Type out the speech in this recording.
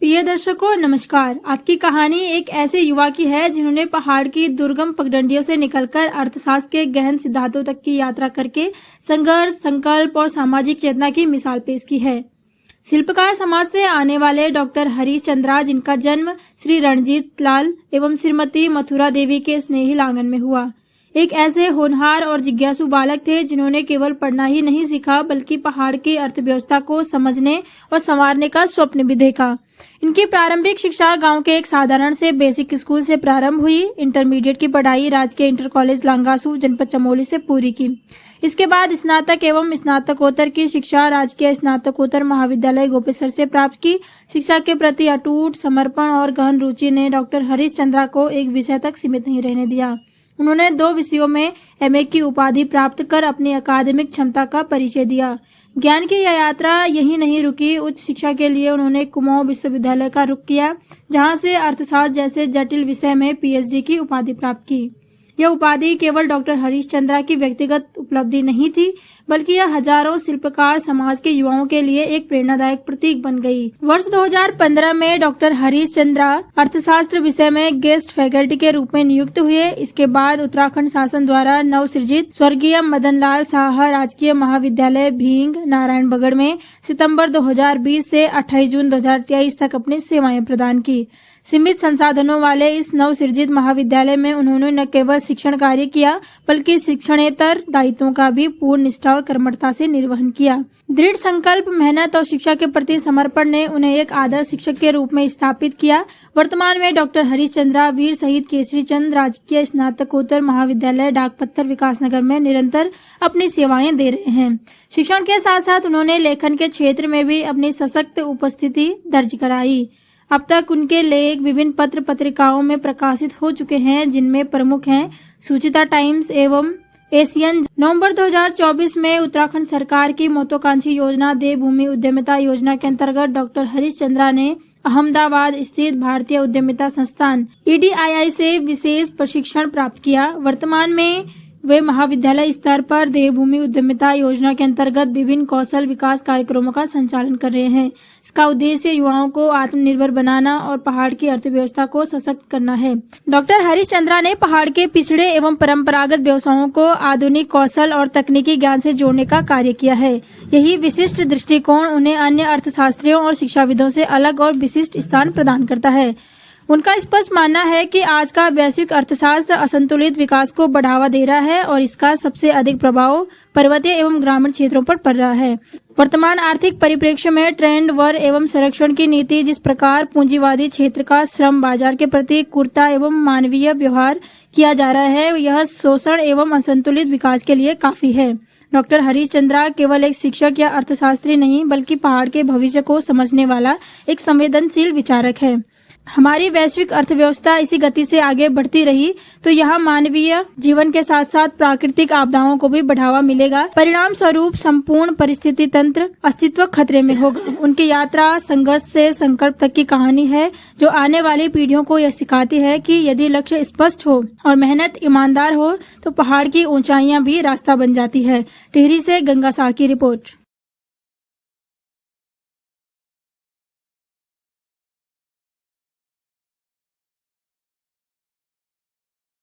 प्रिय दर्शकों नमस्कार। आज की कहानी एक ऐसे युवा की है जिन्होंने पहाड़ की दुर्गम पगडंडियों से निकलकर अर्थशास्त्र के गहन सिद्धांतों तक की यात्रा करके संघर्ष, संकल्प और सामाजिक चेतना की मिसाल पेश की है। शिल्पकार समाज से आने वाले डॉक्टर हरीश चंद्रा, जिनका जन्म श्री रणजीत लाल एवं श्रीमती मथुरा देवी के स्नेही आंगन में हुआ, एक ऐसे होनहार और जिज्ञासु बालक थे जिन्होंने केवल पढ़ना ही नहीं सीखा बल्कि पहाड़ की अर्थव्यवस्था को समझने और संवारने का स्वप्न भी देखा। इनकी प्रारंभिक शिक्षा गांव के एक साधारण से बेसिक स्कूल से प्रारंभ हुई। इंटरमीडिएट की पढ़ाई राजकीय इंटर कॉलेज लांगासू जनपद चमोली से पूरी की। इसके बाद स्नातक एवं स्नातकोत्तर की शिक्षा राजकीय स्नातकोत्तर महाविद्यालय गोपेसर से प्राप्त की। शिक्षा के प्रति अटूट समर्पण और गहन रुचि ने डॉक्टर हरीश चंद्रा को एक विषय तक सीमित नहीं रहने दिया। उन्होंने 2 विषयों में एमए की उपाधि प्राप्त कर अपनी अकादमिक क्षमता का परिचय दिया। ज्ञान की यह यात्रा यहीं नहीं रुकी। उच्च शिक्षा के लिए उन्होंने कुमाऊं विश्वविद्यालय का रुख किया, जहां से अर्थशास्त्र जैसे जटिल विषय में पीएचडी की उपाधि प्राप्त की। यह उपाधि केवल डॉक्टर हरीश चंद्रा की व्यक्तिगत उपलब्धि नहीं थी, बल्कि यह हजारों शिल्पकार समाज के युवाओं के लिए एक प्रेरणादायक प्रतीक बन गई। वर्ष 2015 में डॉक्टर हरीश चंद्रा अर्थशास्त्र विषय में गेस्ट फैकल्टी के रूप में नियुक्त हुए। इसके बाद उत्तराखंड शासन द्वारा नवसृजित स्वर्गीय मदन लाल साहा राजकीय महाविद्यालय भींग नारायणबगड़ में सितंबर 2020 से 28 जून 2023 तक अपनी सेवाएं प्रदान की। सीमित संसाधनों वाले इस नवसृजित महाविद्यालय में उन्होंने न केवल शिक्षण कार्य किया बल्कि शिक्षणेतर दायित्वों का भी पूर्ण निष्ठा और कर्मठता से निर्वहन किया। दृढ़ संकल्प, मेहनत और शिक्षा के प्रति समर्पण ने उन्हें एक आदर्श शिक्षक के रूप में स्थापित किया। वर्तमान में डॉक्टर हरीश चंद्रा वीर शहीद केसरी चंद राजकीय स्नातकोत्तर महाविद्यालय डाकपत्थर विकासनगर में निरंतर अपनी सेवाएं दे रहे हैं। शिक्षण के साथ साथ उन्होंने लेखन के क्षेत्र में भी अपनी सशक्त उपस्थिति दर्ज कराई। अब तक उनके लेख विभिन्न पत्र पत्रिकाओं में प्रकाशित हो चुके हैं, जिनमें प्रमुख हैं सुचिता टाइम्स एवं एशियन। नवंबर 2024 में उत्तराखंड सरकार की महत्वाकांक्षी योजना देवभूमि उद्यमिता योजना के अंतर्गत डॉक्टर हरीश चंद्रा ने अहमदाबाद स्थित भारतीय उद्यमिता संस्थान EDII से विशेष प्रशिक्षण प्राप्त किया। वर्तमान में वे महाविद्यालय स्तर पर देवभूमि उद्यमिता योजना के अंतर्गत विभिन्न कौशल विकास कार्यक्रमों का संचालन कर रहे हैं। इसका उद्देश्य युवाओं को आत्मनिर्भर बनाना और पहाड़ की अर्थव्यवस्था को सशक्त करना है। डॉक्टर हरीश चंद्रा ने पहाड़ के पिछड़े एवं परंपरागत व्यवसायों को आधुनिक कौशल और तकनीकी ज्ञान से जोड़ने का कार्य किया है। यही विशिष्ट दृष्टिकोण उन्हें अन्य अर्थशास्त्रियों और शिक्षाविदों से अलग और विशिष्ट स्थान प्रदान करता है। उनका स्पष्ट मानना है कि आज का वैश्विक अर्थशास्त्र असंतुलित विकास को बढ़ावा दे रहा है और इसका सबसे अधिक प्रभाव पर्वतीय एवं ग्रामीण क्षेत्रों पर पड़ रहा है। वर्तमान आर्थिक परिप्रेक्ष्य में ट्रेंड वर एवं संरक्षण की नीति जिस प्रकार पूंजीवादी क्षेत्र का श्रम बाजार के प्रति क्रूरता एवं मानवीय व्यवहार किया जा रहा है, यह शोषण एवं असंतुलित विकास के लिए काफी है। डॉक्टर हरीश चंद्रा केवल एक शिक्षक या अर्थशास्त्री नहीं बल्कि पहाड़ के भविष्य को समझने वाला एक संवेदनशील विचारक है। हमारी वैश्विक अर्थव्यवस्था इसी गति से आगे बढ़ती रही तो यहाँ मानवीय जीवन के साथ साथ प्राकृतिक आपदाओं को भी बढ़ावा मिलेगा। परिणाम स्वरूप संपूर्ण परिस्थिति तंत्र अस्तित्व खतरे में होगा। उनकी यात्रा संघर्ष से संकल्प तक की कहानी है, जो आने वाली पीढ़ियों को यह सिखाती है कि यदि लक्ष्य स्पष्ट हो और मेहनत ईमानदार हो तो पहाड़ की ऊंचाइयां भी रास्ता बन जाती है। टिहरी से गंगा साह की रिपोर्ट।